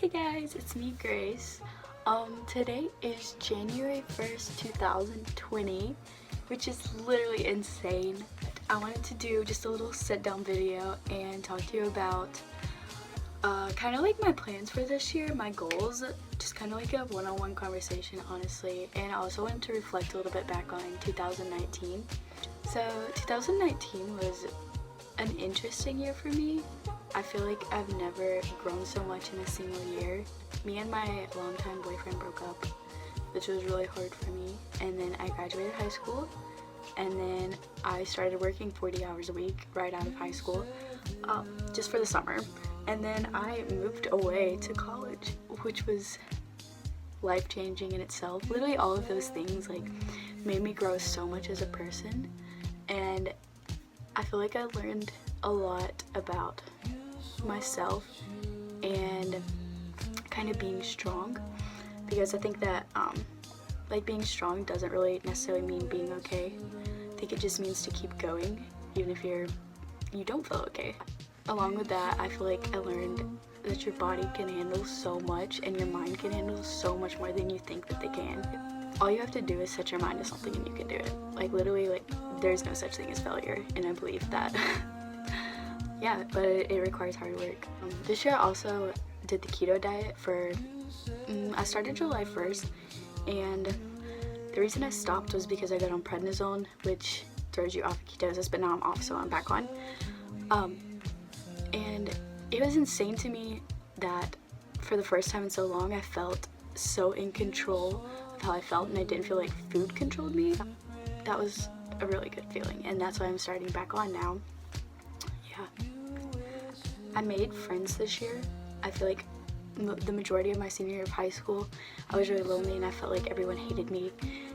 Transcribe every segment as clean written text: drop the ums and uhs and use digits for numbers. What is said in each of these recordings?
Hey guys, it's me, Grace. Today is January 1st, 2020, which is literally insane. I wanted to do just a little sit-down video and talk to you about kind of like my plans for this year, my goals, just kind of like a one-on-one conversation, honestly. And I also wanted to reflect a little bit back on 2019. So 2019 was an interesting year for me. I feel like I've never grown so much in a single year. Me and my longtime boyfriend broke up, which was really hard for me. And then I graduated high school, and then I started working 40 hours a week right out of high school, just for the summer. And then I moved away to college, which was life-changing in itself. Literally all of those things like made me grow so much as a person, and I feel like I learned a lot about myself and kind of being strong, because I think that like being strong doesn't really necessarily mean being okay. I think it just means to keep going even if you don't feel okay. Along with that, I feel like I learned that your body can handle so much and your mind can handle so much more than you think that they can. All you have to do is set your mind to something and you can do it. Like literally, like there's no such thing as failure, and I believe that. Yeah, but it requires hard work. This year I also did the keto diet for, I started July 1st, and the reason I stopped was because I got on prednisone, which throws you off of ketosis, but now I'm off, so I'm back on. And it was insane to me that for the first time in so long I felt so in control of how I felt, and I didn't feel like food controlled me. That was a really good feeling, and that's why I'm starting back on now. Yeah. I made friends this year. I feel like the majority of my senior year of high school, I was really lonely and I felt like everyone hated me.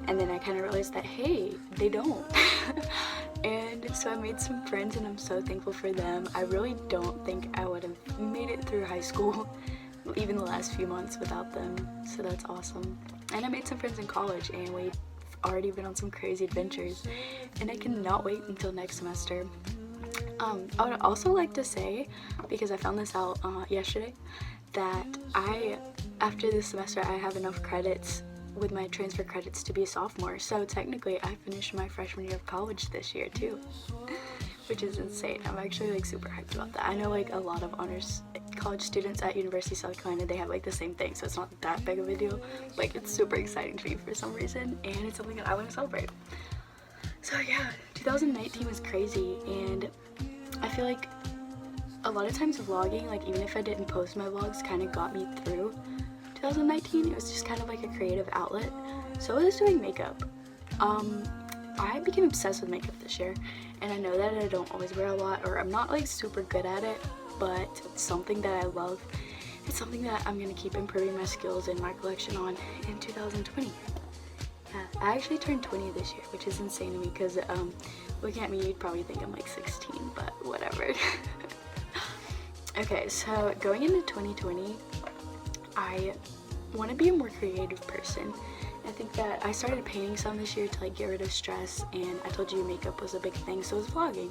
And then I kind of realized that, hey, they don't. And so I made some friends and I'm so thankful for them. I really don't think I would have made it through high school, even the last few months, without them. So that's awesome. And I made some friends in college, and we've already been on some crazy adventures. And I cannot wait until next semester. I would also like to say, because I found this out yesterday, that after this semester I have enough credits with my transfer credits to be a sophomore. So technically I finished my freshman year of college this year too, which is insane. I'm actually like super hyped about that. I know like a lot of honors college students at University of South Carolina, they have like the same thing, so it's not that big of a deal. Like it's super exciting to me for some reason, and it's something that I want to celebrate. So yeah, 2019 was crazy, and I feel like a lot of times vlogging, like even if I didn't post my vlogs, kind of got me through 2019. It was just kind of like a creative outlet. So I was doing makeup. I became obsessed with makeup this year, and I know that I don't always wear a lot, or I'm not like super good at it, but it's something that I love. It's something that I'm gonna keep improving my skills and my collection on in 2020. Yeah, I actually turned 20 this year, which is insane to me because looking at me you'd probably think I'm like 16, but whatever. Okay, so going into 2020, I want to be a more creative person. I think that I started painting some this year to like get rid of stress, and I told you makeup was a big thing, so I was vlogging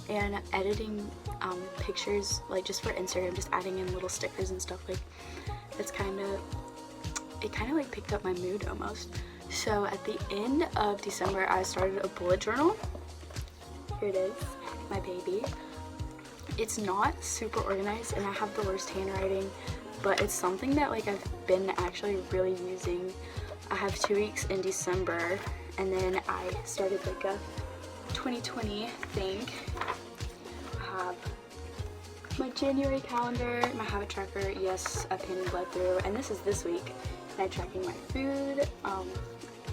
and editing pictures like just for Instagram, just adding in little stickers and stuff. Like it kind of like picked up my mood almost. So at the end of December I started a bullet journal. Here it is, my baby. It's not super organized and I have the worst handwriting, but it's something that like I've been actually really using. I have 2 weeks in December, and then I started like a 2020 thing. I have my January calendar, my habit tracker, yes, I pinned and bled through, and this is this week. And I'm tracking my food,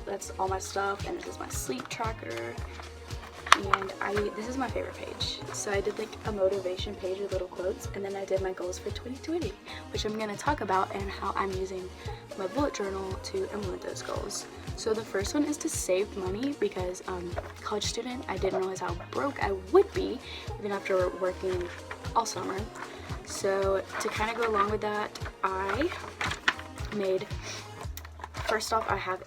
that's all my stuff, and this is my sleep tracker. And this is my favorite page. So I did like a motivation page with little quotes, and then I did my goals for 2020, which I'm gonna talk about, and how I'm using my bullet journal to implement those goals. So the first one is to save money, because college student, I didn't realize how broke I would be even after working all summer. So to kind of go along with that, I made, first off, I have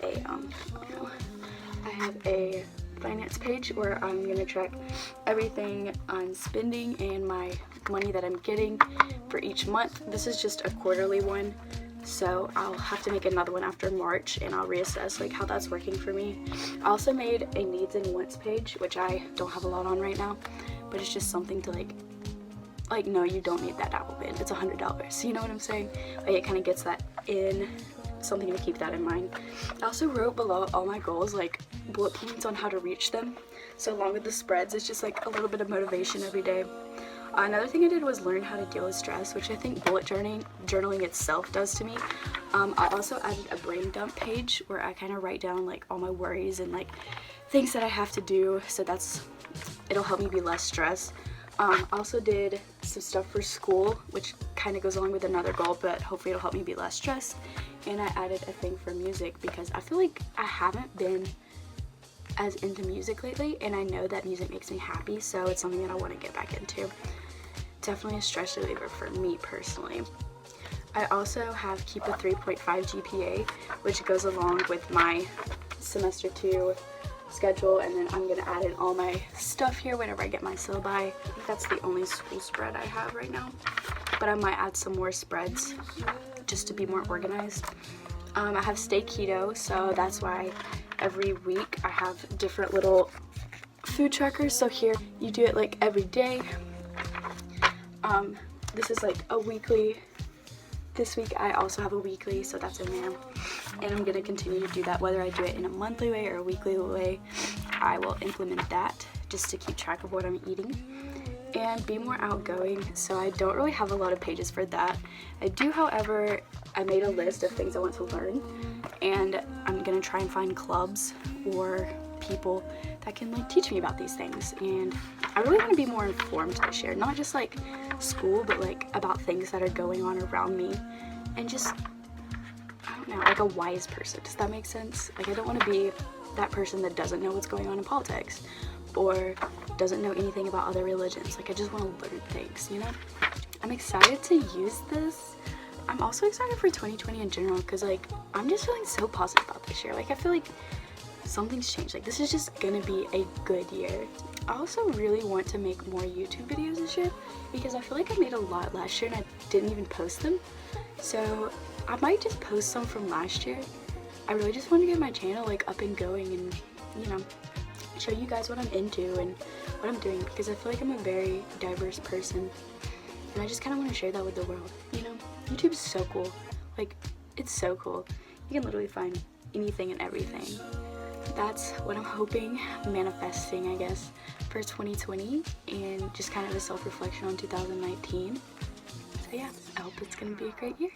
a finance page where I'm gonna track everything I'm spending and my money that I'm getting for each month. This is just a quarterly one, so I'll have to make another one after March, and I'll reassess like how that's working for me. I also made a needs and wants page, which I don't have a lot on right now, but it's just something to like no, you don't need that Apple Pen, it's $100, you know what I'm saying? Like, it kind of gets that in, something to keep that in mind. I also wrote below all my goals, like bullet points on how to reach them. So along with the spreads, it's just like a little bit of motivation every day. Another thing I did was learn how to deal with stress, which I think bullet journaling itself does to me. I also added a brain dump page where I kind of write down like all my worries and like things that I have to do, so it'll help me be less stressed. I also did some stuff for school, which kind of goes along with another goal, but hopefully it'll help me be less stressed. And I added a thing for music because I feel like I haven't been as into music lately, and I know that music makes me happy, so it's something that I want to get back into. Definitely a stress reliever for me personally. I also have keep a 3.5 GPA, which goes along with my semester 2 schedule, and then I'm gonna add in all my stuff here whenever I get my syllabi. I think that's the only school spread I have right now, but I might add some more spreads just to be more organized. I have Stay Keto, so that's why every week I have different little food trackers. So here you do it like every day. This is like a weekly. This week I also have a weekly, so that's in there. And I'm gonna continue to do that, whether I do it in a monthly way or a weekly way. I will implement that just to keep track of what I'm eating. And be more outgoing, so I don't really have a lot of pages for that. I do, however, I made a list of things I want to learn, and I'm gonna try and find clubs or people that can like teach me about these things. And I really want to be more informed this year, not just like school, but like about things that are going on around me, and just, I don't know, like a wise person. Does that make sense? Like, I don't want to be that person that doesn't know what's going on in politics or doesn't know anything about other religions. Like, I just want to learn things, you know? I'm excited to use this. I'm also excited for 2020 in general, because like I'm just feeling so positive about this year. Like, I feel like something's changed. Like, this is just gonna be a good year. I also really want to make more YouTube videos this year, because I feel like I made a lot last year and I didn't even post them. So I might just post some from last year. I really just want to get my channel like up and going, and you know, show you guys what I'm into and what I'm doing, because I feel like I'm a very diverse person, and I just kind of want to share that with the world, you know? YouTube is so cool. Like, it's so cool. You can literally find anything and everything. That's what I'm hoping, manifesting, I guess, for 2020, and just kind of a self-reflection on 2019. So yeah, I hope it's gonna be a great year.